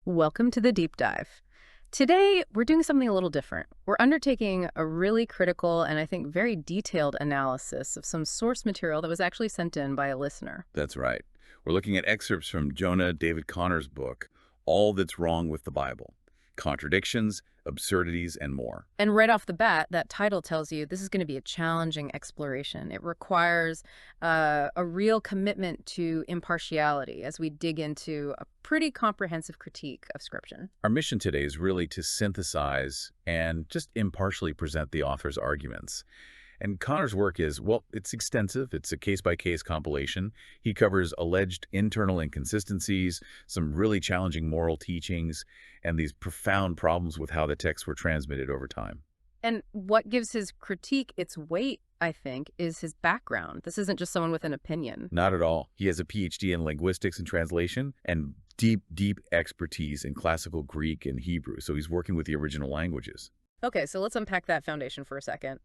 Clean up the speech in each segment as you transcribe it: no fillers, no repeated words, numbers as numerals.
Welcome to the deep dive. Today, we're doing something a little different. We're undertaking a really critical and I think very detailed analysis of some source material that was actually sent in by a listener. That's right. We're looking at excerpts from Jonah David Connor's book, All That's Wrong with the Bible: Contradictions, Absurdities, and More. And right off the bat, that title tells you this is going to be a challenging exploration. It requires a real commitment to impartiality as we dig into a pretty comprehensive critique of Scripture. Our mission today is really to synthesize and just impartially present the author's arguments. And Connor's work is, well, it's extensive. It's a case-by-case compilation. He covers alleged internal inconsistencies, some really challenging moral teachings, and these profound problems with how the texts were transmitted over time. And what gives his critique its weight, I think, is his background. This isn't just someone with an opinion. Not at all. He has a PhD in linguistics and translation and deep expertise in classical Greek and Hebrew, so he's working with the original languages. Okay, so let's unpack that foundation for a second.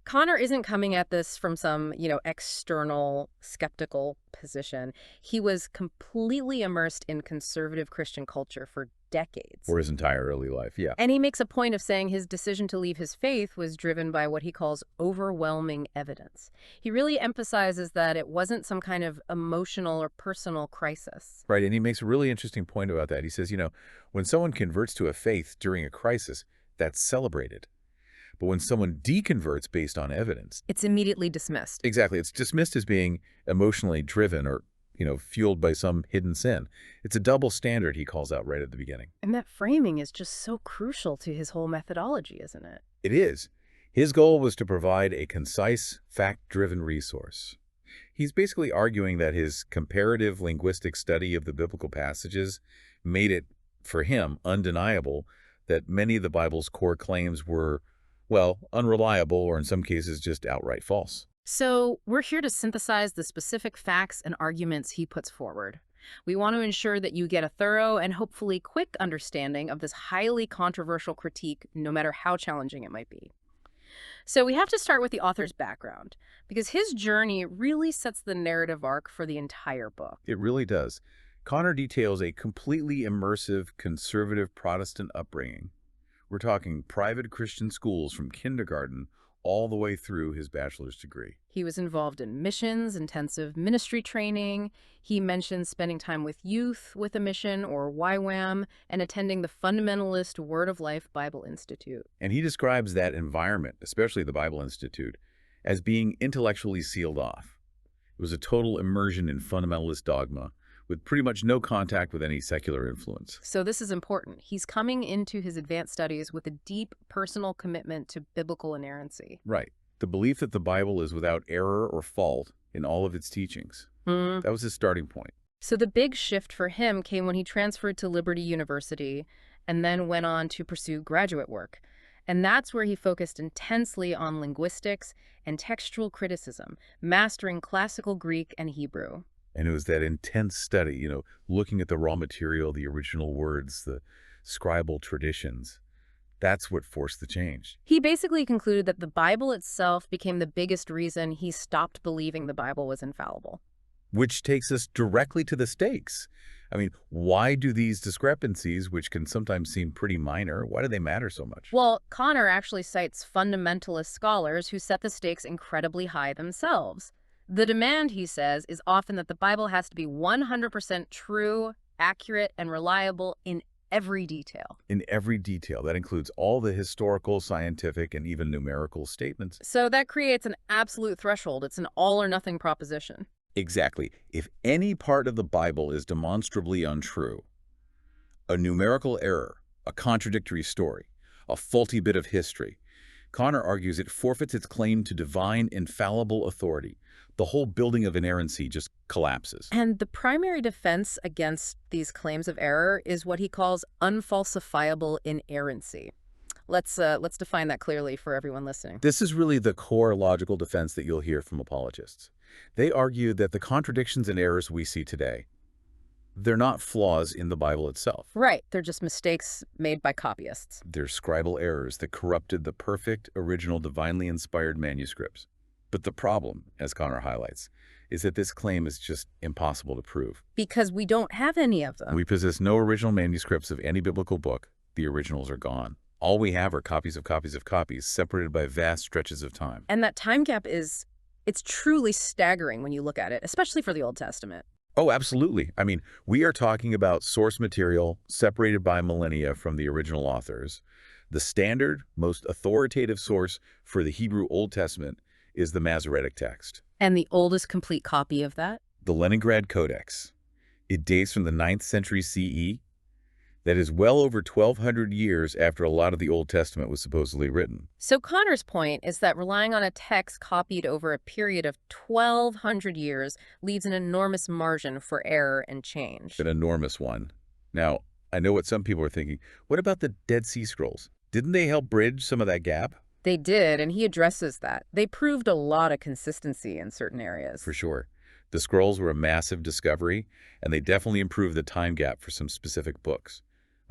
Connor isn't coming at this from some, external skeptical position. He was completely immersed in conservative Christian culture for decades. For his entire early life, yeah. And he makes a point of saying his decision to leave his faith was driven by what he calls overwhelming evidence. He really emphasizes that it wasn't some kind of emotional or personal crisis. Right, and he makes a really interesting point about that. He says, when someone converts to a faith during a crisis, that's celebrated. But when someone deconverts based on evidence, It's immediately dismissed. exactly, it's dismissed as being emotionally driven or, fueled by some hidden sin. It's a double standard he calls out right at the beginning. And that framing is just so crucial to his whole methodology, isn't it? It is. His goal was to provide a concise, fact-driven resource. He's basically arguing that his comparative linguistic study of the biblical passages made it, for him, undeniable that many of the Bible's core claims were, well, unreliable or in some cases just outright false. So we're here to synthesize the specific facts and arguments he puts forward. We want to ensure that you get a thorough and hopefully quick understanding of this highly controversial critique, no matter how challenging it might be. So we have to start with the author's background, because his journey really sets the narrative arc for the entire book. It really does. Connor details a completely immersive, conservative Protestant upbringing. We're talking private Christian schools from kindergarten all the way through his bachelor's degree. He was involved in missions, intensive ministry training. He mentions spending time with youth with a mission, or YWAM, and attending the fundamentalist Word of Life Bible Institute. And he describes that environment, especially the Bible Institute, as being intellectually sealed off. It was a total immersion in fundamentalist dogma, with pretty much no contact with any secular influence. So this is important. He's coming into his advanced studies with a deep personal commitment to biblical inerrancy. Right. The belief that the Bible is without error or fault in all of its teachings. That was his starting point. So the big shift for him came when he transferred to Liberty University and then went on to pursue graduate work. And that's where he focused intensely on linguistics and textual criticism, mastering classical Greek and Hebrew. And it was that intense study, looking at the raw material, the original words, the scribal traditions. That's what forced the change. He basically concluded that the Bible itself became the biggest reason he stopped believing the Bible was infallible. Which takes us directly to the stakes. I mean, why do these discrepancies, which can sometimes seem pretty minor, why do they matter so much? Well, Connor actually cites fundamentalist scholars who set the stakes incredibly high themselves. The demand, he says, is often that the Bible has to be 100% true, accurate, and reliable in every detail. In every detail. That includes all the historical, scientific, and even numerical statements. So that creates an absolute threshold. It's an all-or-nothing proposition. Exactly. If any part of the Bible is demonstrably untrue, a numerical error, a contradictory story, a faulty bit of history, Connor argues it forfeits its claim to divine, infallible authority. The whole building of inerrancy just collapses. And the primary defense against these claims of error is what he calls unfalsifiable inerrancy. Let's define that clearly for everyone listening. This is really the core logical defense that you'll hear from apologists. They argue that the contradictions and errors we see today, they're not flaws in the Bible itself. Right. They're just mistakes made by copyists. They're scribal errors that corrupted the perfect, original, divinely inspired manuscripts. But the problem, as Connor highlights, is that this claim is just impossible to prove. Because we don't have any of them. We possess no original manuscripts of any biblical book. The originals are gone. All we have are copies of copies of copies, separated by vast stretches of time. And that time gap it's truly staggering when you look at it, especially for the Old Testament. Oh, absolutely. I mean, we are talking about source material separated by millennia from the original authors. The standard, most authoritative source for the Hebrew Old Testament is the Masoretic text. And the oldest complete copy of that? The Leningrad Codex. It dates from the 9th century CE. That is well over 1,200 years after a lot of the Old Testament was supposedly written. So Connor's point is that relying on a text copied over a period of 1,200 years leaves an enormous margin for error and change. An enormous one. Now, I know what some people are thinking. What about the Dead Sea Scrolls? Didn't they help bridge some of that gap? They did, and he addresses that. They proved a lot of consistency in certain areas. For sure. The scrolls were a massive discovery, and they definitely improved the time gap for some specific books.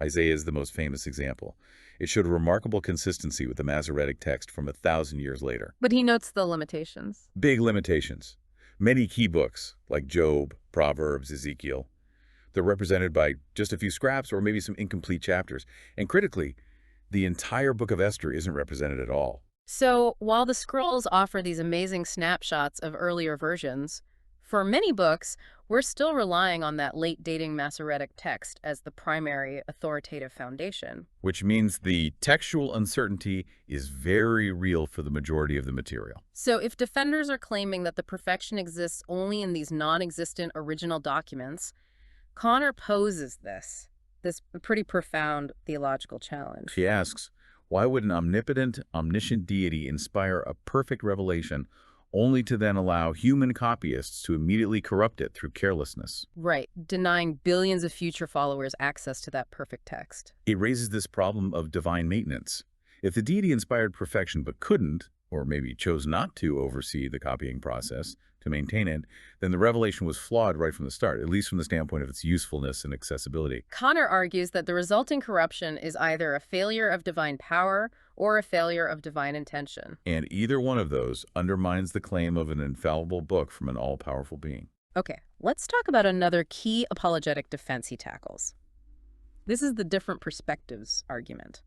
Isaiah is the most famous example. It showed a remarkable consistency with the Masoretic text from 1,000 years later. But he notes the limitations. Big limitations. Many key books, like Job, Proverbs, Ezekiel, they're represented by just a few scraps or maybe some incomplete chapters. And critically, the entire book of Esther isn't represented at all. So while the scrolls offer these amazing snapshots of earlier versions, for many books, we're still relying on that late-dating Masoretic text as the primary authoritative foundation. Which means the textual uncertainty is very real for the majority of the material. So if defenders are claiming that the perfection exists only in these non-existent original documents, Connor poses this pretty profound theological challenge. He asks, why would an omnipotent, omniscient deity inspire a perfect revelation only to then allow human copyists to immediately corrupt it through carelessness? Right, denying billions of future followers access to that perfect text. It raises this problem of divine maintenance. If the deity inspired perfection but couldn't, or maybe chose not to oversee the copying process to maintain it, then the revelation was flawed right from the start, at least from the standpoint of its usefulness and accessibility. Connor argues that the resulting corruption is either a failure of divine power or a failure of divine intention. And either one of those undermines the claim of an infallible book from an all-powerful being. Okay, let's talk about another key apologetic defense he tackles. This is the different perspectives argument.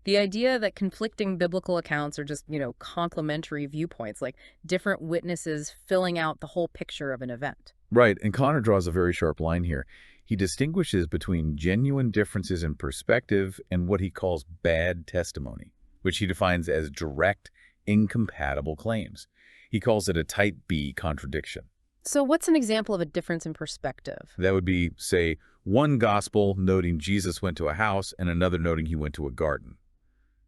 The idea that conflicting biblical accounts are just, complementary viewpoints, like different witnesses filling out the whole picture of an event. Right, and Connor draws a very sharp line here. He distinguishes between genuine differences in perspective and what he calls bad testimony, which he defines as direct, incompatible claims. He calls it a type B contradiction. So what's an example of a difference in perspective? That would be, say, one gospel noting Jesus went to a house and another noting he went to a garden.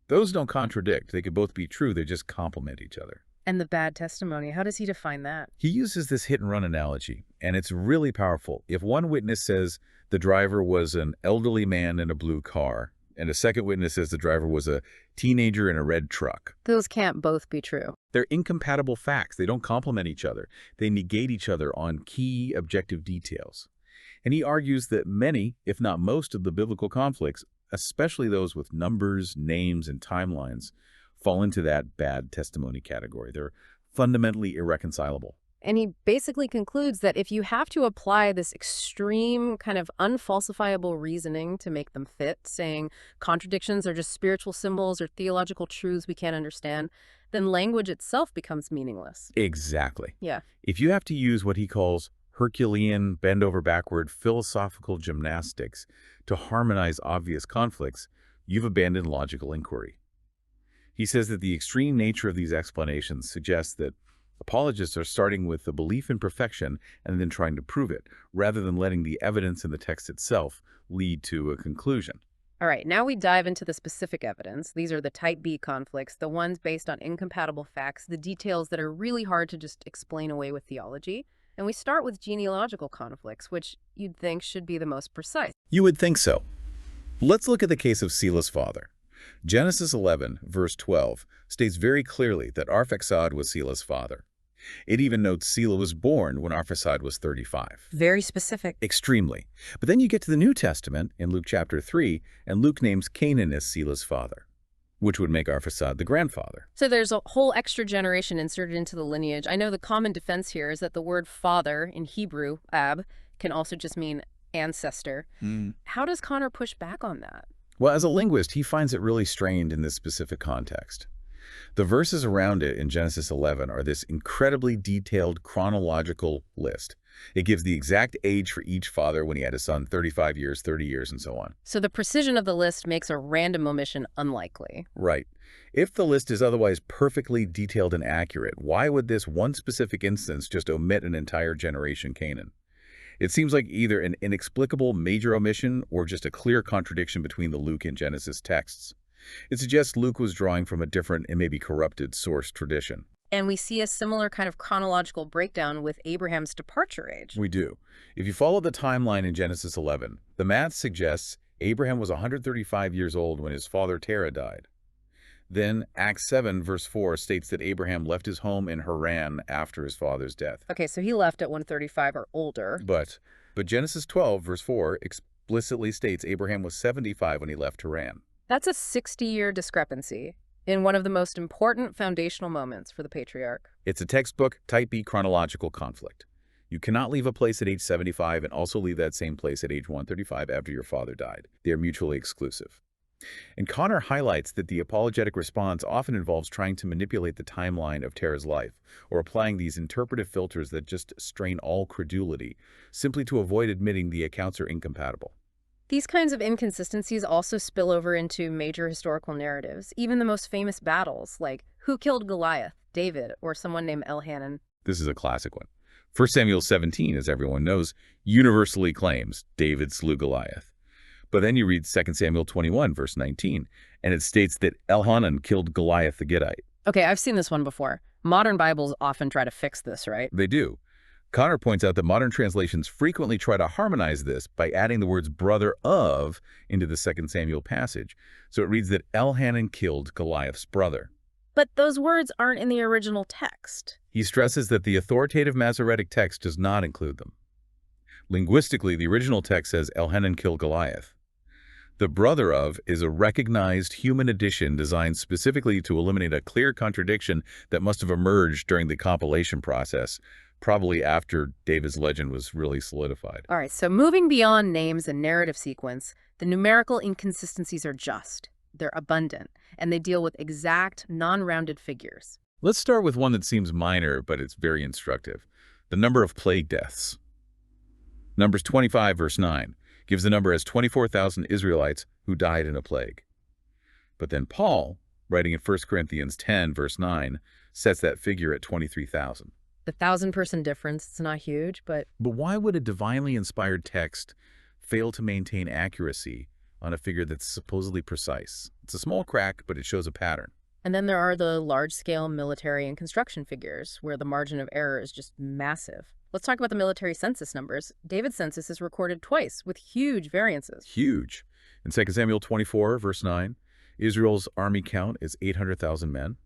Those don't contradict. They could both be true. They just complement each other. And the bad testimony, how does he define that? He uses this hit-and-run analogy, and it's really powerful. If one witness says the driver was an elderly man in a blue car, and a second witness says the driver was a teenager in a red truck, Those can't both be true. they're incompatible facts. They don't complement each other. They negate each other on key objective details. And he argues that many, if not most, of the biblical conflicts, especially those with numbers, names, and timelines, fall into that bad testimony category. They're fundamentally irreconcilable. And he basically concludes that if you have to apply this extreme kind of unfalsifiable reasoning to make them fit, saying contradictions are just spiritual symbols or theological truths we can't understand, then language itself becomes meaningless. Exactly. Yeah. If you have to use what he calls Herculean, bend-over-backward philosophical gymnastics to harmonize obvious conflicts, you've abandoned logical inquiry. He says that the extreme nature of these explanations suggests that apologists are starting with the belief in perfection and then trying to prove it, rather than letting the evidence in the text itself lead to a conclusion. All right, now we dive into the specific evidence. These are the type B conflicts, the ones based on incompatible facts, the details that are really hard to just explain away with theology. And we start with genealogical conflicts, which you'd think should be the most precise. You would think so. Let's look at the case of Selah's father. Genesis 11, verse 12, states very clearly that Arphaxad was Selah's father. It even notes Selah was born when Arphaxad was 35. Very specific. Extremely. But then you get to the New Testament in Luke chapter 3, and Luke names Canaan as Selah's father. which would make Arphaxad the grandfather. So there's a whole extra generation inserted into the lineage. I know the common defense here is that the word father in Hebrew, ab, can also just mean ancestor. How does Connor push back on that? Well, as a linguist, he finds it really strained in this specific context. The verses around it in Genesis 11 are this incredibly detailed chronological list. It gives the exact age for each father when he had a son, 35 years, 30 years, and so on. So the precision of the list makes a random omission unlikely. Right. If the list is otherwise perfectly detailed and accurate, why would this one specific instance just omit an entire generation Canaan? It seems like either an inexplicable major omission or just a clear contradiction between the Luke and Genesis texts. It suggests Luke was drawing from a different and maybe corrupted source tradition. And we see a similar kind of chronological breakdown with Abraham's departure age. We do. If you follow the timeline in Genesis 11, the math suggests Abraham was 135 years old when his father Terah died. Then Acts 7 verse 4 states that Abraham left his home in Haran after his father's death. Okay, so he left at 135 or older. But Genesis 12 verse 4 explicitly states Abraham was 75 when he left Haran. That's a 60-year discrepancy in one of the most important foundational moments for the patriarch. It's a textbook type B chronological conflict. You cannot leave a place at age 75 and also leave that same place at age 135 after your father died. They are mutually exclusive. And Connor highlights that the apologetic response often involves trying to manipulate the timeline of Terah's life, or applying these interpretive filters that just strain all credulity, simply to avoid admitting the accounts are incompatible. These kinds of inconsistencies also spill over into major historical narratives, even the most famous battles, like who killed Goliath, David, or someone named Elhanan. This is a classic one. 1 Samuel 17, as everyone knows, universally claims David slew Goliath. But then you read 2 Samuel 21, verse 19, and it states that Elhanan killed Goliath the Gittite. Okay, I've seen this one before. Modern Bibles often try to fix this, right? They do. Connor points out that modern translations frequently try to harmonize this by adding the words brother of into the 2 Samuel passage. So it reads that Elhanan killed Goliath's brother. But those words aren't in the original text. He stresses that the authoritative Masoretic text does not include them. Linguistically, the original text says Elhanan killed Goliath. The brother of is a recognized human addition designed specifically to eliminate a clear contradiction that must have emerged during the compilation process, probably after David's legend was really solidified. All right, so moving beyond names and narrative sequence, the numerical inconsistencies are just. They're abundant, and they deal with exact, non-rounded figures. Let's start with one that seems minor, but it's very instructive. The number of plague deaths. Numbers 25, verse 9, gives the number as 24,000 Israelites who died in a plague. But then Paul, writing in 1 Corinthians 10, verse 9, sets that figure at 23,000. The 1,000-person difference, it's not huge, but why would a divinely inspired text fail to maintain accuracy on a figure that's supposedly precise? It's a small crack, but it shows a pattern. And then there are the large-scale military and construction figures, where the margin of error is just massive. Let's talk about the military census numbers. David's census is recorded twice, with huge variances. Huge. In 2 Samuel 24, verse 9, Israel's army count is 800,000 men.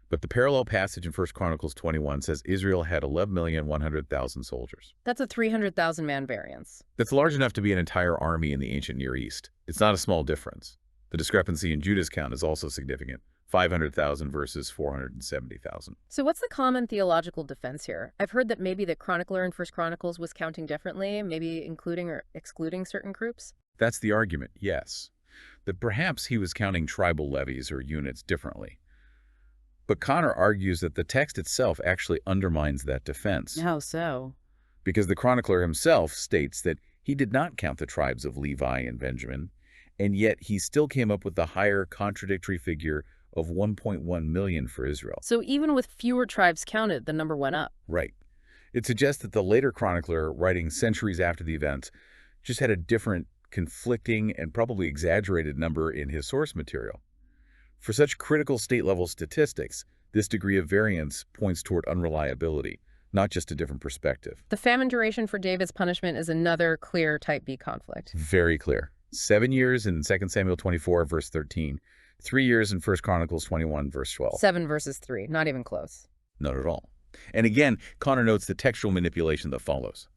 But the parallel passage in 1 Chronicles 21 says Israel had 11,100,000 soldiers. That's a 300,000-man variance. That's large enough to be an entire army in the ancient Near East. It's not a small difference. The discrepancy in Judah's count is also significant. 500,000 versus 470,000. So what's the common theological defense here? I've heard that maybe the chronicler in 1 Chronicles was counting differently, maybe including or excluding certain groups? That's the argument, yes. That perhaps he was counting tribal levies or units differently. But Connor argues that the text itself actually undermines that defense. How so? Because the chronicler himself states that he did not count the tribes of Levi and Benjamin, and yet he still came up with the higher contradictory figure of 1.1 million for Israel. So even with fewer tribes counted, the number went up. Right. It suggests that the later chronicler, writing centuries after the event, just had a different, conflicting, and probably exaggerated number in his source material. For such critical state-level statistics, this degree of variance points toward unreliability, not just a different perspective. The famine duration for David's punishment is another clear type B conflict. Very clear. 7 years in 2 Samuel 24, verse 13. 3 years in 1 Chronicles 21, verse 12. 7 versus 3, not even close. Not at all. And again, Connor notes the textual manipulation that follows.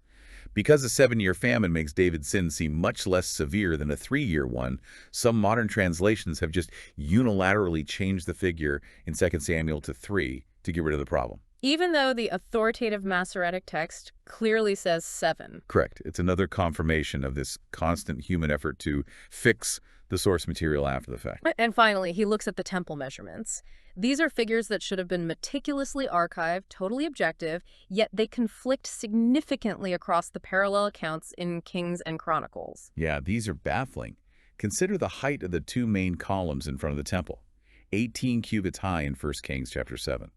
Because a 7-year famine makes David's sin seem much less severe than a 3-year one, some modern translations have just unilaterally changed the figure in 2 Samuel to 3 to get rid of the problem. Even though the authoritative Masoretic text clearly says 7. Correct. It's another confirmation of this constant human effort to fix the source material after the fact. And finally, he looks at the temple measurements. These are figures that should have been meticulously archived, totally objective, yet they conflict significantly across the parallel accounts in Kings and Chronicles. Yeah, these are baffling. Consider the height of the two main columns in front of the temple. 18 cubits high in 1 Kings chapter 7.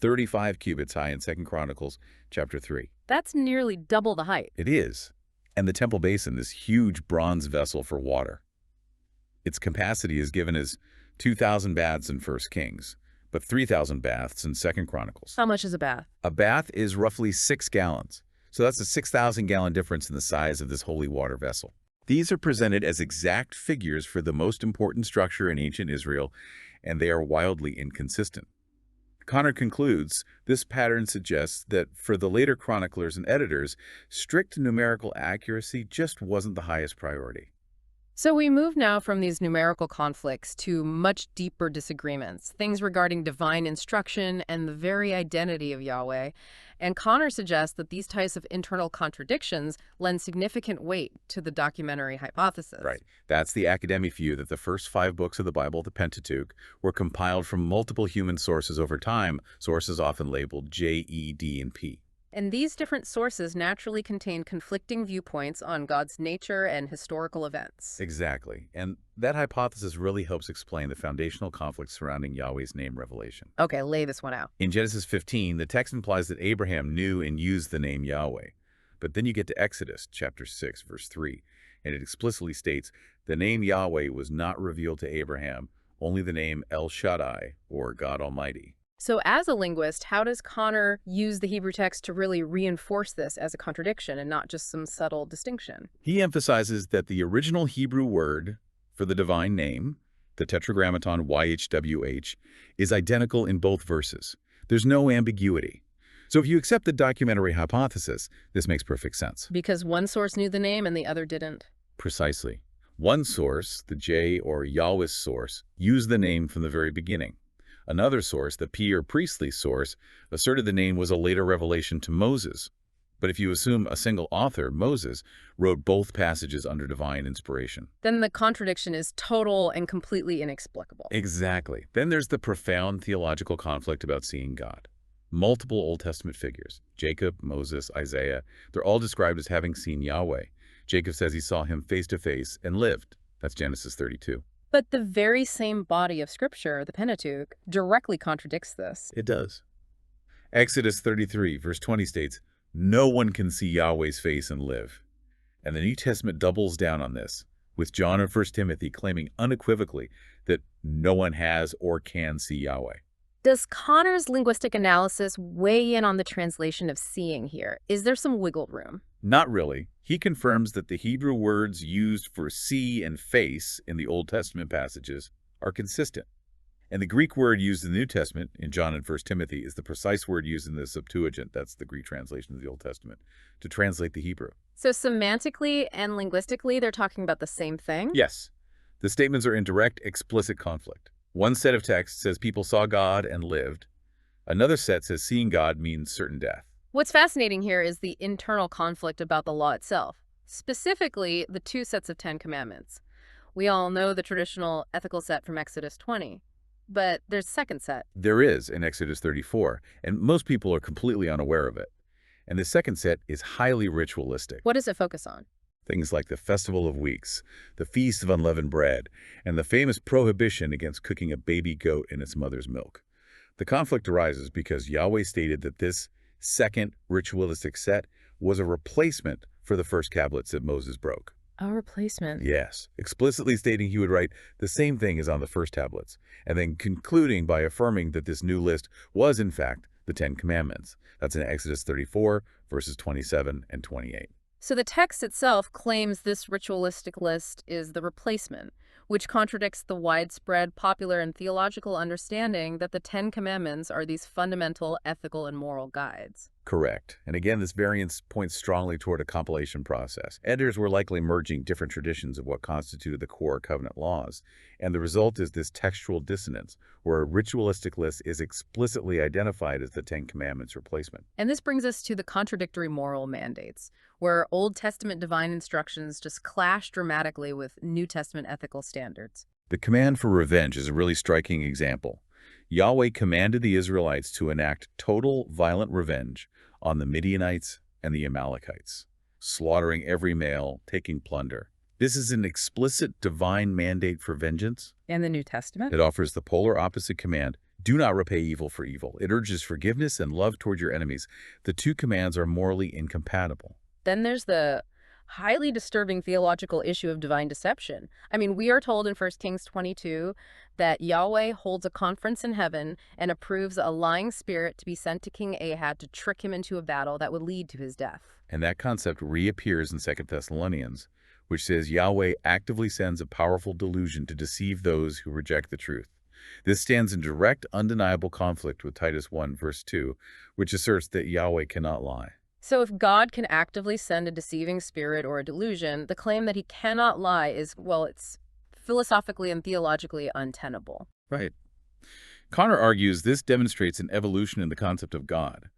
35 cubits high in 2 Chronicles chapter 3. That's nearly double the height. It is. And the temple basin, this huge bronze vessel for water. Its capacity is given as 2,000 baths in 1 Kings, but 3,000 baths in 2 Chronicles. How much is a bath? A bath is roughly 6 gallons. So that's a 6,000-gallon difference in the size of this holy water vessel. These are presented as exact figures for the most important structure in ancient Israel, and they are wildly inconsistent. Connor concludes, this pattern suggests that for the later chroniclers and editors, strict numerical accuracy just wasn't the highest priority. So we move now from these numerical conflicts to much deeper disagreements, things regarding divine instruction and the very identity of Yahweh. And Connor suggests that these types of internal contradictions lend significant weight to the documentary hypothesis. Right. That's the academic view that the first 5 books of the Bible, the Pentateuch, were compiled from multiple human sources over time, sources often labeled J, E, D, and P. And these different sources naturally contain conflicting viewpoints on God's nature and historical events. Exactly. And that hypothesis really helps explain the foundational conflict surrounding Yahweh's name revelation. Okay, lay this one out. In Genesis 15, the text implies that Abraham knew and used the name Yahweh. But then you get to Exodus chapter 6, verse 3, and it explicitly states, the name Yahweh was not revealed to Abraham, only the name El Shaddai, or God Almighty. So as a linguist, how does Connor use the Hebrew text to really reinforce this as a contradiction and not just some subtle distinction? He emphasizes that the original Hebrew word for the divine name, the tetragrammaton YHWH, is identical in both verses. There's no ambiguity. So if you accept the documentary hypothesis, this makes perfect sense. Because one source knew the name and the other didn't. Precisely. One source, the J or Yahweh's source, used the name from the very beginning. Another source, the P or priestly source, asserted the name was a later revelation to Moses. But if you assume a single author, Moses, wrote both passages under divine inspiration. Then the contradiction is total and completely inexplicable. Exactly. Then there's the profound theological conflict about seeing God. Multiple Old Testament figures, Jacob, Moses, Isaiah, they're all described as having seen Yahweh. Jacob says he saw him face to face and lived. That's Genesis 32. But the very same body of Scripture, the Pentateuch, directly contradicts this. It does. Exodus 33, verse 20 states, no one can see Yahweh's face and live. And the New Testament doubles down on this, with John and 1 Timothy claiming unequivocally that no one has or can see Yahweh. Does Connor's linguistic analysis weigh in on the translation of seeing here? Is there some wiggle room? Not really. He confirms that the Hebrew words used for see and face in the Old Testament passages are consistent. And the Greek word used in the New Testament, in John and 1 Timothy, is the precise word used in the Septuagint, that's the Greek translation of the Old Testament, to translate the Hebrew. So semantically and linguistically, they're talking about the same thing? Yes. The statements are in direct, explicit conflict. One set of texts says people saw God and lived. Another set says seeing God means certain death. What's fascinating here is the internal conflict about the law itself, specifically the 2 sets of 10 commandments. We all know the traditional ethical set from Exodus 20, but there's a second set. There is in Exodus 34, and most people are completely unaware of it. And the second set is highly ritualistic. What does it focus on? Things like the Festival of Weeks, the Feast of Unleavened Bread, and the famous prohibition against cooking a baby goat in its mother's milk. The conflict arises because Yahweh stated that this second ritualistic set was a replacement for the first tablets that Moses broke. A replacement? Yes, explicitly stating he would write the same thing as on the first tablets, and then concluding by affirming that this new list was, in fact, the 10 Commandments. That's in Exodus 34, verses 27 and 28. So the text itself claims this ritualistic list is the replacement, which contradicts the widespread popular and theological understanding that the 10 Commandments are these fundamental ethical and moral guides. Correct. And again, this variance points strongly toward a compilation process. Editors were likely merging different traditions of what constituted the core covenant laws, and the result is this textual dissonance, where a ritualistic list is explicitly identified as the Ten Commandments replacement. And this brings us to the contradictory moral mandates, where Old Testament divine instructions just clash dramatically with New Testament ethical standards. The command for revenge is a really striking example. Yahweh commanded the Israelites to enact total violent revenge on the Midianites and the Amalekites, slaughtering every male, taking plunder. This is an explicit divine mandate for vengeance. And the New Testament? It offers the polar opposite command, do not repay evil for evil. It urges forgiveness and love toward your enemies. The two commands are morally incompatible. Then there's the highly disturbing theological issue of divine deception. I mean, we are told in 1 Kings 22 that Yahweh holds a conference in heaven and approves a lying spirit to be sent to King Ahab to trick him into a battle that would lead to his death. And that concept reappears in 2 Thessalonians, which says Yahweh actively sends a powerful delusion to deceive those who reject the truth. This stands in direct, undeniable conflict with Titus 1, verse 2, which asserts that Yahweh cannot lie. So if God can actively send a deceiving spirit or a delusion, the claim that he cannot lie is, well, it's philosophically and theologically untenable. Right. Connor argues this demonstrates an evolution in the concept of God,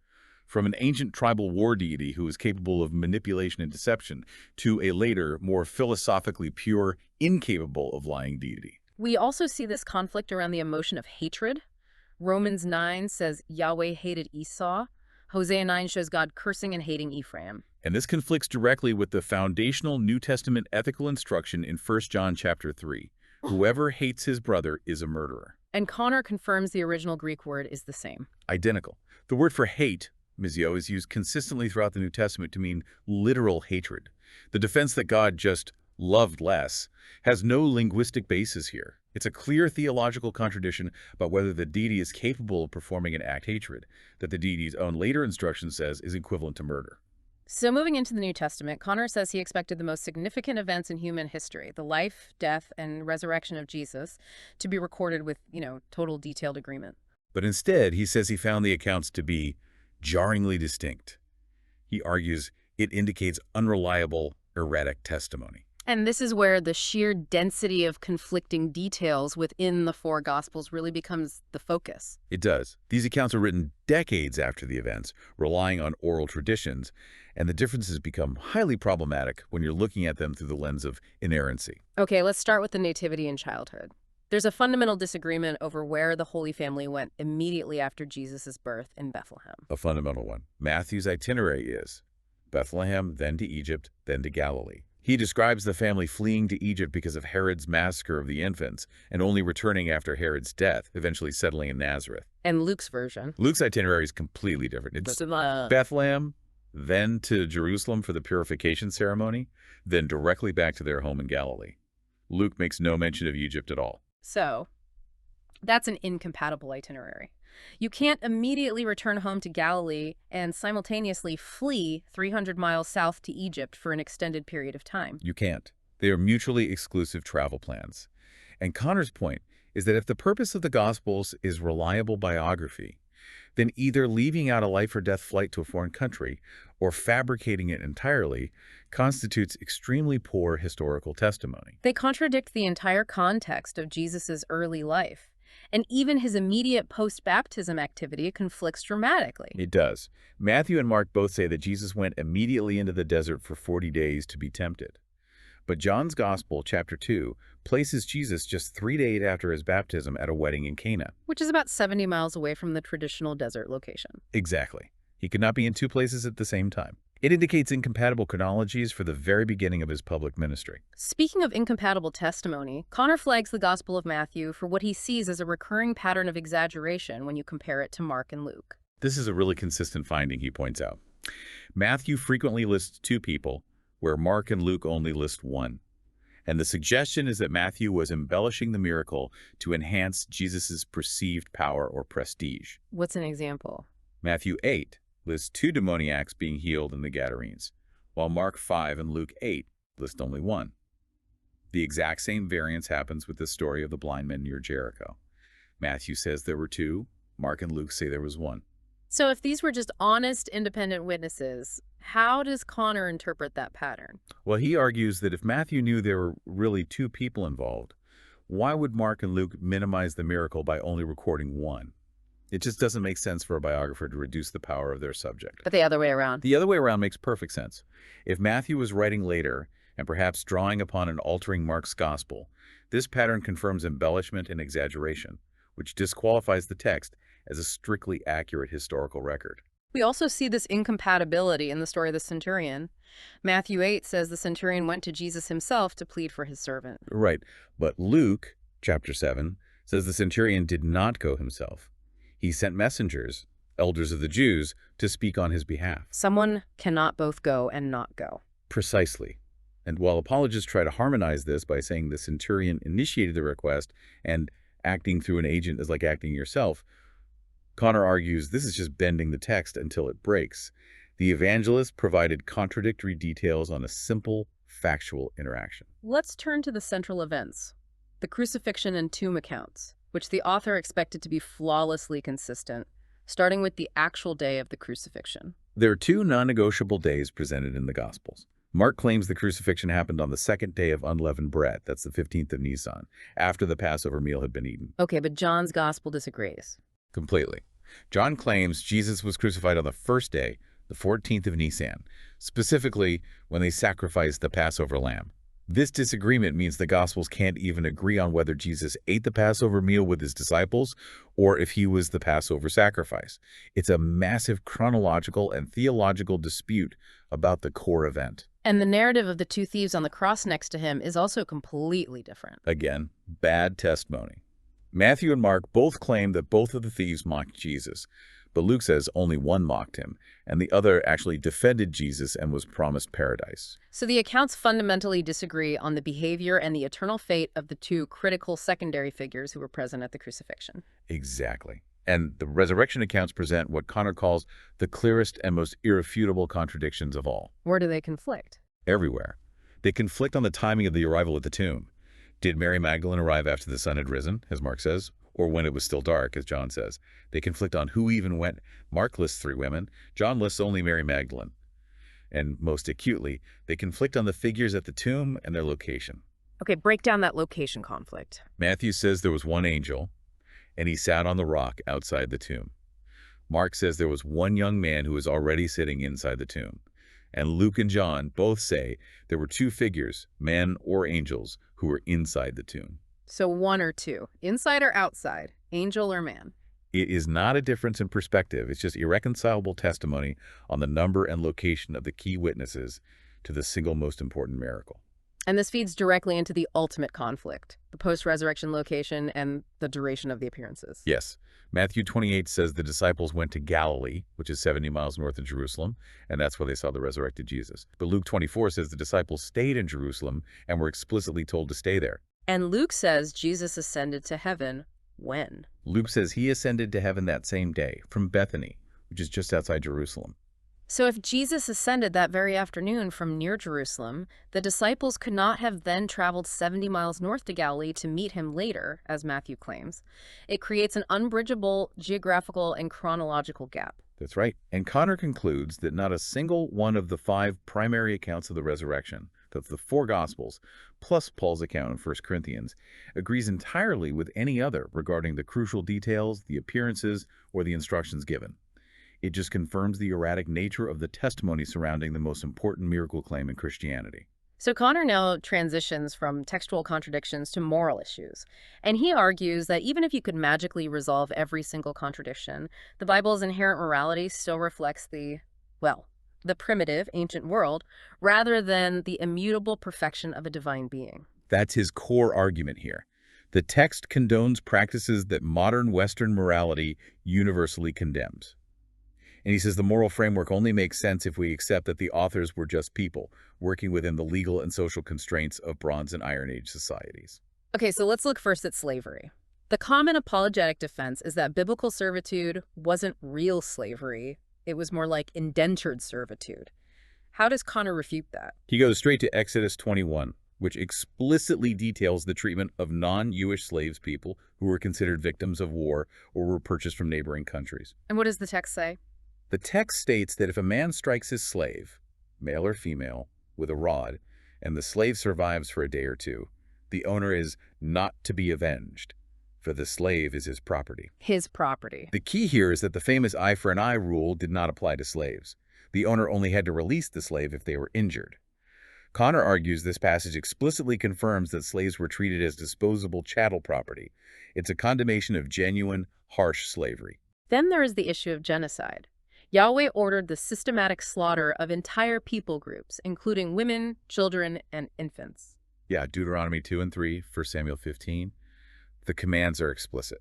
from an ancient tribal war deity who is capable of manipulation and deception to a later, more philosophically pure, incapable of lying deity. We also see this conflict around the emotion of hatred. Romans 9 says Yahweh hated Esau. Hosea 9 shows God cursing and hating Ephraim. And this conflicts directly with the foundational New Testament ethical instruction in 1 John chapter 3. Whoever hates his brother is a murderer. And Connor confirms the original Greek word is the same. Identical. The word for hate, mizio, is used consistently throughout the New Testament to mean literal hatred. The defense that God just loved less has no linguistic basis here. It's a clear theological contradiction about whether the deity is capable of performing an act hatred, that the deity's own later instruction says is equivalent to murder. So moving into the New Testament, Connor says he expected the most significant events in human history, the life, death, and resurrection of Jesus, to be recorded with, total detailed agreement. But instead, he says he found the accounts to be jarringly distinct. He argues it indicates unreliable, erratic testimony. And this is where the sheer density of conflicting details within the four Gospels really becomes the focus. It does. These accounts are written decades after the events, relying on oral traditions, and the differences become highly problematic when you're looking at them through the lens of inerrancy. Okay, let's start with the nativity and childhood. There's a fundamental disagreement over where the Holy Family went immediately after Jesus' birth in Bethlehem. A fundamental one. Matthew's itinerary is Bethlehem, then to Egypt, then to Galilee. He describes the family fleeing to Egypt because of Herod's massacre of the infants and only returning after Herod's death, eventually settling in Nazareth. And Luke's version? Luke's itinerary is completely different. It's Bethlehem, then to Jerusalem for the purification ceremony, then directly back to their home in Galilee. Luke makes no mention of Egypt at all. So, that's an incompatible itinerary. You can't immediately return home to Galilee and simultaneously flee 300 miles south to Egypt for an extended period of time. You can't. They are mutually exclusive travel plans. And Connor's point is that if the purpose of the Gospels is reliable biography, then either leaving out a life or death flight to a foreign country or fabricating it entirely constitutes extremely poor historical testimony. They contradict the entire context of Jesus' early life. And even his immediate post-baptism activity conflicts dramatically. It does. Matthew and Mark both say that Jesus went immediately into the desert for 40 days to be tempted. But John's Gospel, chapter 2, places Jesus just 3 days after his baptism at a wedding in Cana. Which is about 70 miles away from the traditional desert location. Exactly. He could not be in two places at the same time. It indicates incompatible chronologies for the very beginning of his public ministry. Speaking of incompatible testimony, Connor flags the Gospel of Matthew for what he sees as a recurring pattern of exaggeration when you compare it to Mark and Luke. This is a really consistent finding, he points out. Matthew frequently lists two people, where Mark and Luke only list one. And the suggestion is that Matthew was embellishing the miracle to enhance Jesus' perceived power or prestige. What's an example? Matthew 8 lists two demoniacs being healed in the Gadarenes, while Mark 5 and Luke 8 list only one. The exact same variance happens with the story of the blind men near Jericho. Matthew says there were two, Mark and Luke say there was one. So if these were just honest, independent witnesses, how does Connor interpret that pattern? Well, he argues that if Matthew knew there were really two people involved, why would Mark and Luke minimize the miracle by only recording one? It just doesn't make sense for a biographer to reduce the power of their subject. But the other way around. The other way around makes perfect sense. If Matthew was writing later and perhaps drawing upon and altering Mark's gospel, this pattern confirms embellishment and exaggeration, which disqualifies the text as a strictly accurate historical record. We also see this incompatibility in the story of the centurion. Matthew 8 says the centurion went to Jesus himself to plead for his servant. Right, but Luke, chapter 7, says the centurion did not go himself. He sent messengers, elders of the Jews, to speak on his behalf. Someone cannot both go and not go. Precisely. And while apologists try to harmonize this by saying the centurion initiated the request and acting through an agent is like acting yourself, Connor argues this is just bending the text until it breaks. The evangelist provided contradictory details on a simple, factual interaction. Let's turn to the central events, the crucifixion and tomb accounts, which the author expected to be flawlessly consistent, starting with the actual day of the crucifixion. There are two non-negotiable days presented in the Gospels. Mark claims the crucifixion happened on the second day of unleavened bread, that's the 15th of Nisan, after the Passover meal had been eaten. Okay, but John's gospel disagrees. Completely. John claims Jesus was crucified on the first day, the 14th of Nisan, specifically when they sacrificed the Passover lamb. This disagreement means the Gospels can't even agree on whether Jesus ate the Passover meal with his disciples or if he was the Passover sacrifice. It's a massive chronological and theological dispute about the core event. And the narrative of the two thieves on the cross next to him is also completely different. Again, bad testimony. Matthew and Mark both claim that both of the thieves mocked Jesus, but Luke says only one mocked him, and the other actually defended Jesus and was promised paradise. So the accounts fundamentally disagree on the behavior and the eternal fate of the two critical secondary figures who were present at the crucifixion. Exactly. And the resurrection accounts present what Connor calls the clearest and most irrefutable contradictions of all. Where do they conflict? Everywhere. They conflict on the timing of the arrival at the tomb. Did Mary Magdalene arrive after the sun had risen, as Mark says, or when it was still dark, as John says? They conflict on who even went. Mark lists 3 women. John lists only Mary Magdalene. And most acutely, they conflict on the figures at the tomb and their location. Okay, break down that location conflict. Matthew says there was one angel, and he sat on the rock outside the tomb. Mark says there was one young man who was already sitting inside the tomb. And Luke and John both say there were 2 figures, men or angels, who were inside the tomb. So one or two, inside or outside, angel or man. It is not a difference in perspective. It's just irreconcilable testimony on the number and location of the key witnesses to the single most important miracle. And this feeds directly into the ultimate conflict, the post-resurrection location and the duration of the appearances. Yes. Matthew 28 says the disciples went to Galilee, which is 70 miles north of Jerusalem, and that's where they saw the resurrected Jesus. But Luke 24 says the disciples stayed in Jerusalem and were explicitly told to stay there. And Luke says Jesus ascended to heaven when? Luke says he ascended to heaven that same day from Bethany, which is just outside Jerusalem. So if Jesus ascended that very afternoon from near Jerusalem, the disciples could not have then traveled 70 miles north to Galilee to meet him later, as Matthew claims. It creates an unbridgeable geographical and chronological gap. That's right. And Connor concludes that not a single one of the 5 primary accounts of the resurrection, that's the 4 Gospels, plus Paul's account in 1 Corinthians, agrees entirely with any other regarding the crucial details, the appearances, or the instructions given. It just confirms the erratic nature of the testimony surrounding the most important miracle claim in Christianity. So Connor now transitions from textual contradictions to moral issues. And he argues that even if you could magically resolve every single contradiction, the Bible's inherent morality still reflects the primitive, ancient world, rather than the immutable perfection of a divine being. That's his core argument here. The text condones practices that modern Western morality universally condemns. And he says the moral framework only makes sense if we accept that the authors were just people working within the legal and social constraints of Bronze and Iron Age societies. Okay, so let's look first at slavery. The common apologetic defense is that biblical servitude wasn't real slavery. It was more like indentured servitude. How does Connor refute that? He goes straight to Exodus 21, which explicitly details the treatment of non-Jewish slaves people who were considered victims of war or were purchased from neighboring countries. And what does the text say? The text states that if a man strikes his slave, male or female, with a rod, and the slave survives for a day or two, the owner is not to be avenged, for the slave is his property. His property. The key here is that the famous eye for an eye rule did not apply to slaves. The owner only had to release the slave if they were injured. Connor argues this passage explicitly confirms that slaves were treated as disposable chattel property. It's a condemnation of genuine, harsh slavery. Then there is the issue of genocide. Yahweh ordered the systematic slaughter of entire people groups, including women, children, and infants. Yeah, Deuteronomy 2 and 3, 1 Samuel 15. The commands are explicit.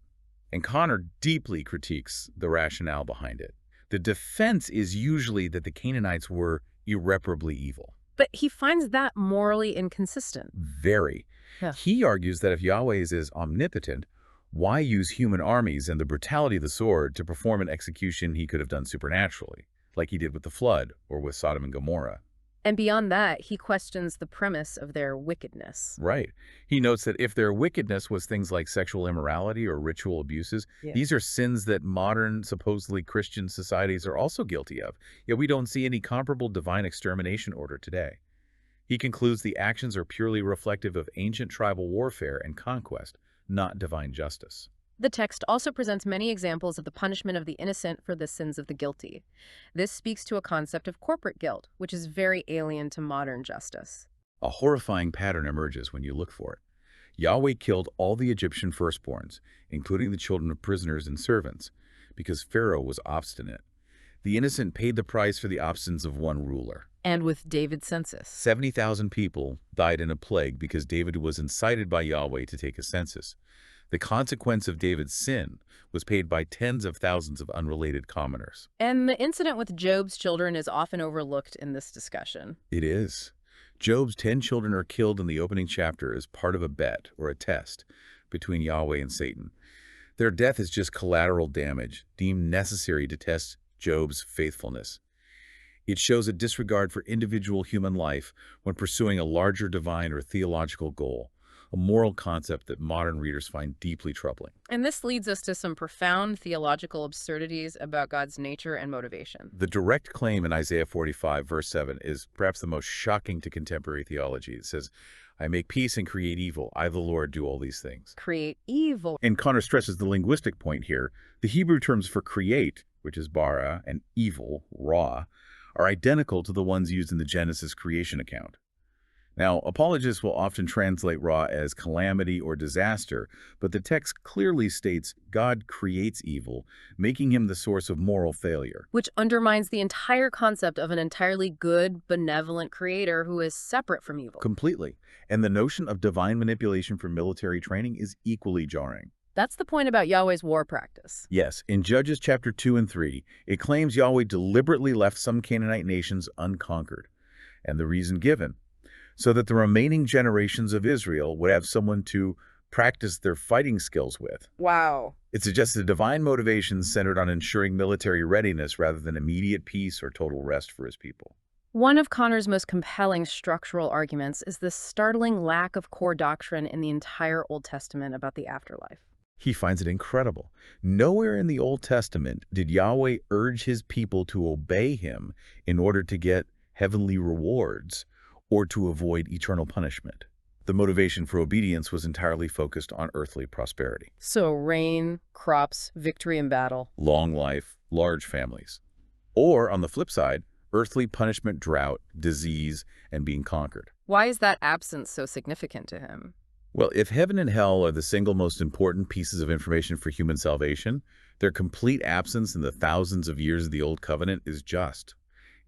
And Connor deeply critiques the rationale behind it. The defense is usually that the Canaanites were irreparably evil. But he finds that morally inconsistent. Very. Yeah. He argues that if Yahweh is omnipotent, why use human armies and the brutality of the sword to perform an execution he could have done supernaturally, like he did with the flood or with Sodom and Gomorrah? And beyond that, he questions the premise of their wickedness. Right. He notes that if their wickedness was things like sexual immorality or ritual abuses, these are sins that modern, supposedly Christian societies are also guilty of, yet we don't see any comparable divine extermination order today. He concludes the actions are purely reflective of ancient tribal warfare and conquest, not divine justice. The text also presents many examples of the punishment of the innocent for the sins of the guilty. This speaks to a concept of corporate guilt, which is very alien to modern justice. A horrifying pattern emerges when you look for it. Yahweh killed all the Egyptian firstborns, including the children of prisoners and servants, because Pharaoh was obstinate. The innocent paid the price for the obstinance of one ruler. And with David's census, 70,000 people died in a plague because David was incited by Yahweh to take a census. The consequence of David's sin was paid by tens of thousands of unrelated commoners. And the incident with Job's children is often overlooked in this discussion. It is. Job's 10 children are killed in the opening chapter as part of a bet or a test between Yahweh and Satan. Their death is just collateral damage deemed necessary to test Job's faithfulness. It shows a disregard for individual human life when pursuing a larger divine or theological goal, a moral concept that modern readers find deeply troubling. And this leads us to some profound theological absurdities about God's nature and motivation. The direct claim in Isaiah 45, verse 7, is perhaps the most shocking to contemporary theology. It says, I make peace and create evil. I, the Lord, do all these things. Create evil. And Connor stresses the linguistic point here. The Hebrew terms for create, which is bara, and evil, ra, are identical to the ones used in the Genesis creation account. Now, apologists will often translate Ra as calamity or disaster, but the text clearly states God creates evil, making him the source of moral failure. Which undermines the entire concept of an entirely good, benevolent creator who is separate from evil. Completely. And the notion of divine manipulation for military training is equally jarring. That's the point about Yahweh's war practice. Yes, in Judges chapter 2 and 3, it claims Yahweh deliberately left some Canaanite nations unconquered. And the reason given, so that the remaining generations of Israel would have someone to practice their fighting skills with. Wow. It suggests a divine motivation centered on ensuring military readiness rather than immediate peace or total rest for his people. One of Connor's most compelling structural arguments is the startling lack of core doctrine in the entire Old Testament about the afterlife. He finds it incredible. Nowhere in the Old Testament did Yahweh urge his people to obey him in order to get heavenly rewards or to avoid eternal punishment. The motivation for obedience was entirely focused on earthly prosperity. So rain, crops, victory in battle. Long life, large families. Or, on the flip side, earthly punishment, drought, disease, and being conquered. Why is that absence so significant to him? Well, if heaven and hell are the single most important pieces of information for human salvation, their complete absence in the thousands of years of the Old Covenant is just.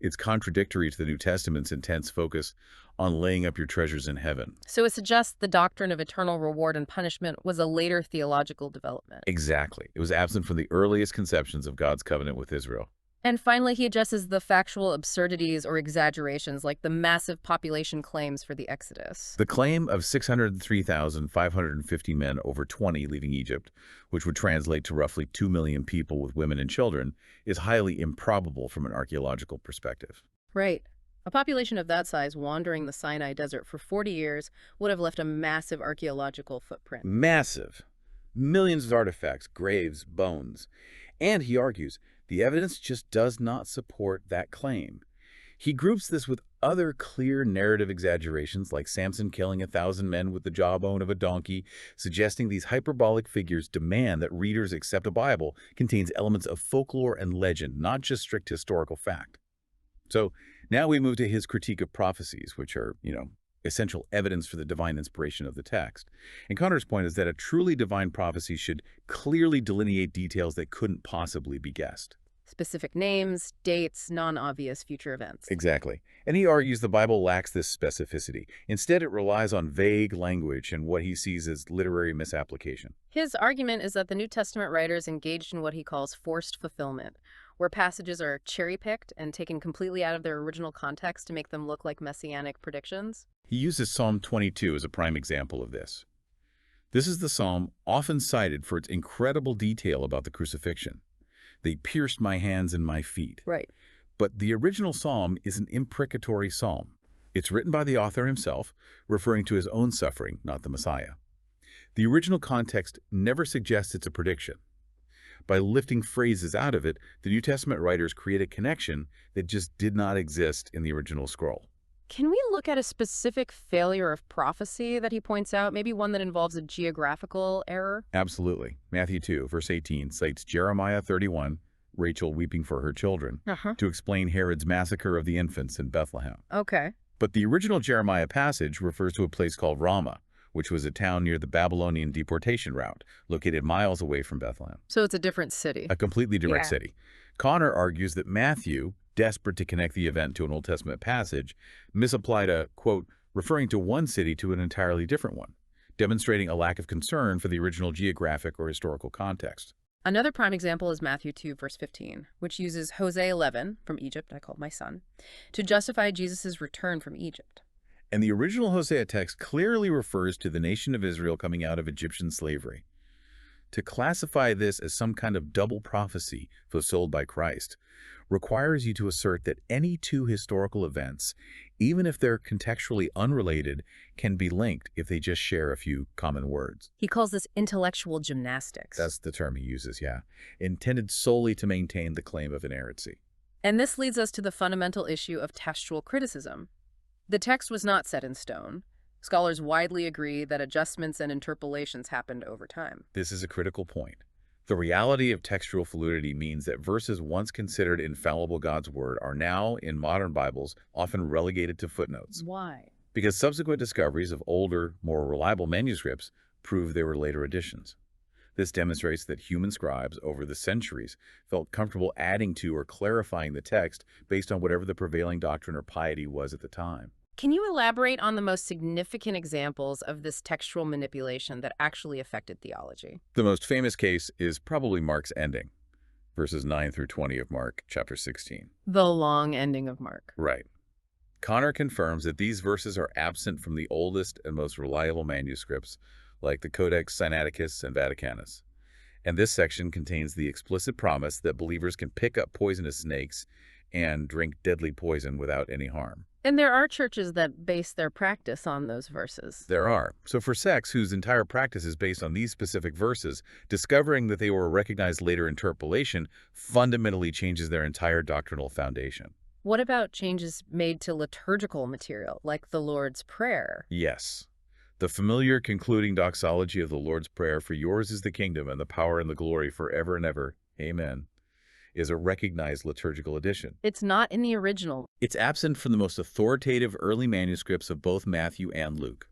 It's contradictory to the New Testament's intense focus on laying up your treasures in heaven. So it suggests the doctrine of eternal reward and punishment was a later theological development. Exactly. It was absent from the earliest conceptions of God's covenant with Israel. And finally, he addresses the factual absurdities or exaggerations like the massive population claims for the Exodus. The claim of 603,550 men over 20 leaving Egypt, which would translate to roughly 2 million people with women and children, is highly improbable from an archaeological perspective. Right. A population of that size wandering the Sinai Desert for 40 years would have left a massive archaeological footprint. Massive. Millions of artifacts, graves, bones. And he argues, the evidence just does not support that claim. He groups this with other clear narrative exaggerations like Samson killing 1,000 men with the jawbone of a donkey, suggesting these hyperbolic figures demand that readers accept a Bible contains elements of folklore and legend, not just strict historical fact. So now we move to his critique of prophecies, which are, essential evidence for the divine inspiration of the text. And Connor's point is that a truly divine prophecy should clearly delineate details that couldn't possibly be guessed. Specific names, dates, non-obvious future events. Exactly. And he argues the Bible lacks this specificity. Instead, it relies on vague language and what he sees as literary misapplication. His argument is that the New Testament writers engaged in what he calls forced fulfillment, where passages are cherry-picked and taken completely out of their original context to make them look like messianic predictions. He uses Psalm 22 as a prime example of this. This is the psalm often cited for its incredible detail about the crucifixion. They pierced my hands and my feet. Right. But the original psalm is an imprecatory psalm. It's written by the author himself, referring to his own suffering, not the Messiah. The original context never suggests it's a prediction. By lifting phrases out of it, the New Testament writers create a connection that just did not exist in the original scroll. Can we look at a specific failure of prophecy that he points out, maybe one that involves a geographical error? Absolutely. Matthew 2, verse 18, cites Jeremiah 31, Rachel weeping for her children, to explain Herod's massacre of the infants in Bethlehem. Okay. But the original Jeremiah passage refers to a place called Ramah, which was a town near the Babylonian deportation route, located miles away from Bethlehem. So it's a different city. A completely different city. Connor argues that Matthew, desperate to connect the event to an Old Testament passage, misapplied a, quote, referring to one city to an entirely different one, demonstrating a lack of concern for the original geographic or historical context. Another prime example is Matthew 2, verse 15, which uses Hosea 11, from Egypt, I called my son, to justify Jesus' return from Egypt. And the original Hosea text clearly refers to the nation of Israel coming out of Egyptian slavery. To classify this as some kind of double prophecy fulfilled by Christ requires you to assert that any two historical events, even if they're contextually unrelated, can be linked if they just share a few common words. He calls this intellectual gymnastics. That's the term he uses, yeah, intended solely to maintain the claim of inerrancy. And this leads us to the fundamental issue of textual criticism. The text was not set in stone. Scholars widely agree that adjustments and interpolations happened over time. This is a critical point. The reality of textual fluidity means that verses once considered infallible God's word are now, in modern Bibles, often relegated to footnotes. Why? Because subsequent discoveries of older, more reliable manuscripts prove they were later additions. This demonstrates that human scribes over the centuries felt comfortable adding to or clarifying the text based on whatever the prevailing doctrine or piety was at the time. Can you elaborate on the most significant examples of this textual manipulation that actually affected theology? The most famous case is probably Mark's ending, verses 9 through 20 of Mark, chapter 16. The long ending of Mark. Right. Connor confirms that these verses are absent from the oldest and most reliable manuscripts, like the Codex Sinaiticus and Vaticanus. And this section contains the explicit promise that believers can pick up poisonous snakes and drink deadly poison without any harm. And there are churches that base their practice on those verses. There are. So for sects whose entire practice is based on these specific verses, discovering that they were recognized later interpolation fundamentally changes their entire doctrinal foundation. What about changes made to liturgical material, like the Lord's Prayer? Yes. The familiar concluding doxology of the Lord's Prayer, "For yours is the kingdom and the power and the glory forever and ever. Amen," is a recognized liturgical addition. It's not in the original. It's absent from the most authoritative early manuscripts of both Matthew and Luke.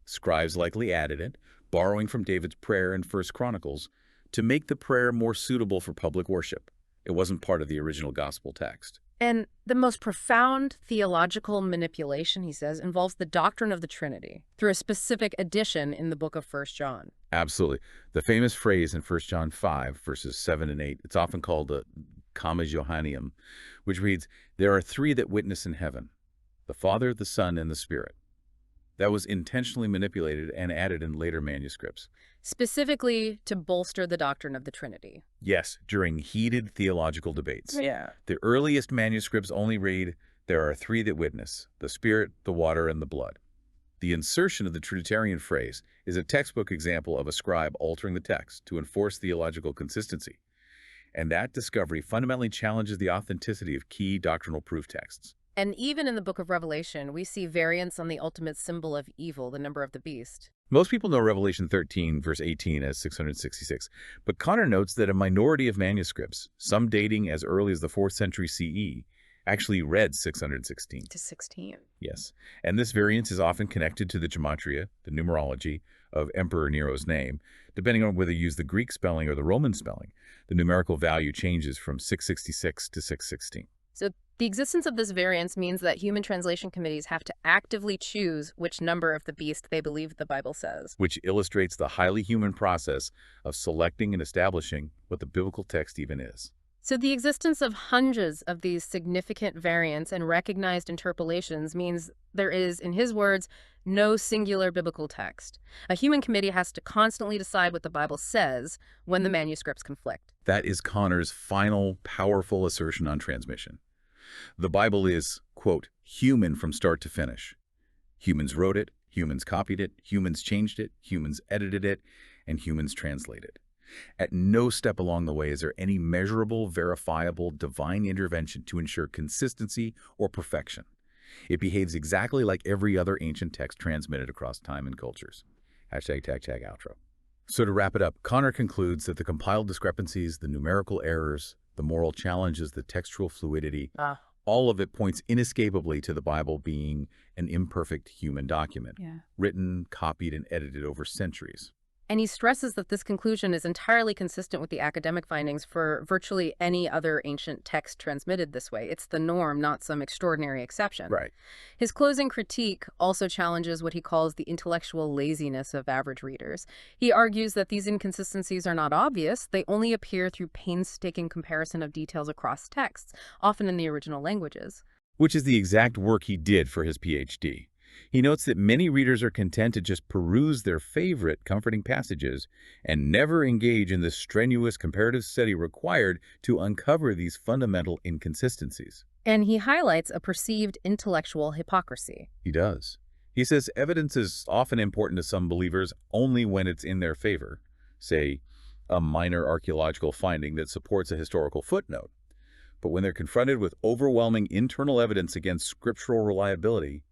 Scribes likely added it, borrowing from David's prayer in 1 Chronicles, to make the prayer more suitable for public worship. It wasn't part of the original gospel text. And the most profound theological manipulation, he says, involves the doctrine of the Trinity through a specific addition in the book of 1 John. Absolutely. The famous phrase in 1 John 5, verses 7 and 8, it's often called the comma Johannium, which reads, "There are three that witness in heaven, the Father, the Son, and the Spirit." That was intentionally manipulated and added in later manuscripts. Specifically to bolster the doctrine of the Trinity. Yes, during heated theological debates. Yeah. The earliest manuscripts only read, There are three that witness: the Spirit, the water, and the blood. The insertion of the Trinitarian phrase is a textbook example of a scribe altering the text to enforce theological consistency, and that discovery fundamentally challenges the authenticity of key doctrinal proof texts. And even in the book of Revelation, we see variants on the ultimate symbol of evil, the number of the beast. Most people know Revelation 13, verse 18 as 666, but Connor notes that a minority of manuscripts, some dating as early as the 4th century CE, actually read 616. To 16. Yes, and this variance is often connected to the gematria, the numerology, of Emperor Nero's name. Depending on whether you use the Greek spelling or the Roman spelling, the numerical value changes from 666 to 616. So the existence of this variance means that human translation committees have to actively choose which number of the beast they believe the Bible says. Which illustrates the highly human process of selecting and establishing what the biblical text even is. So the existence of hundreds of these significant variants and recognized interpolations means there is, in his words, no singular biblical text. A human committee has to constantly decide what the Bible says when the manuscripts conflict. That is Connor's final, powerful assertion on transmission. The Bible is, quote, human from start to finish. Humans wrote it, humans copied it, humans changed it, humans edited it, and humans translated it. At no step along the way is there any measurable, verifiable, divine intervention to ensure consistency or perfection. It behaves exactly like every other ancient text transmitted across time and cultures. Hashtag tag tag outro. So to wrap it up, Connor concludes that the compiled discrepancies, the numerical errors, the moral challenges, the textual fluidity, all of it points inescapably to the Bible being an imperfect human document, written, copied, and edited over centuries. And he stresses that this conclusion is entirely consistent with the academic findings for virtually any other ancient text transmitted this way. It's the norm, not some extraordinary exception. Right. His closing critique also challenges what he calls the intellectual laziness of average readers. He argues that these inconsistencies are not obvious. They only appear through painstaking comparison of details across texts, often in the original languages. Which is the exact work he did for his PhD. He notes that many readers are content to just peruse their favorite comforting passages and never engage in the strenuous comparative study required to uncover these fundamental inconsistencies. And he highlights a perceived intellectual hypocrisy. He does. He says evidence is often important to some believers only when it's in their favor, say, a minor archaeological finding that supports a historical footnote. But when they're confronted with overwhelming internal evidence against scriptural reliability,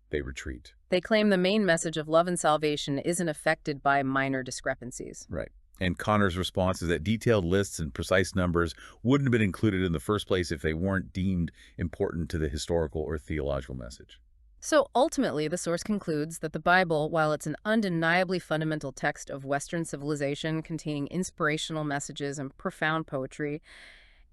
they retreat. They claim the main message of love and salvation isn't affected by minor discrepancies. Right. And Connor's response is that detailed lists and precise numbers wouldn't have been included in the first place if they weren't deemed important to the historical or theological message. So ultimately, the source concludes that the Bible, while it's an undeniably fundamental text of Western civilization containing inspirational messages and profound poetry,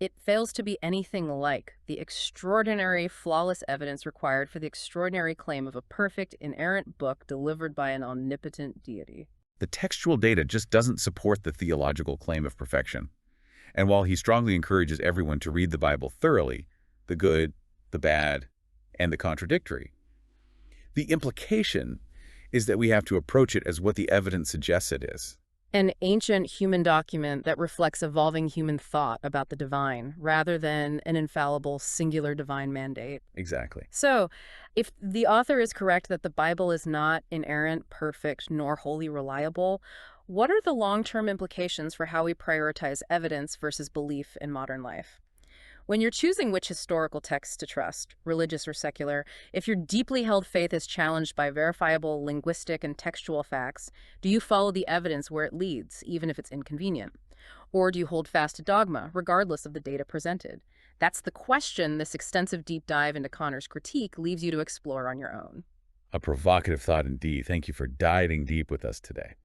it fails to be anything like the extraordinary, flawless evidence required for the extraordinary claim of a perfect, inerrant book delivered by an omnipotent deity. The textual data just doesn't support the theological claim of perfection. And while he strongly encourages everyone to read the Bible thoroughly, the good, the bad, and the contradictory, the implication is that we have to approach it as what the evidence suggests it is. An ancient human document that reflects evolving human thought about the divine, rather than an infallible, singular divine mandate. Exactly. So, if the author is correct that the Bible is not inerrant, perfect, nor wholly reliable, what are the long-term implications for how we prioritize evidence versus belief in modern life? When you're choosing which historical texts to trust, religious or secular, if your deeply held faith is challenged by verifiable linguistic and textual facts, do you follow the evidence where it leads, even if it's inconvenient? Or do you hold fast to dogma, regardless of the data presented? That's the question this extensive deep dive into Connor's critique leaves you to explore on your own. A provocative thought indeed. Thank you for diving deep with us today.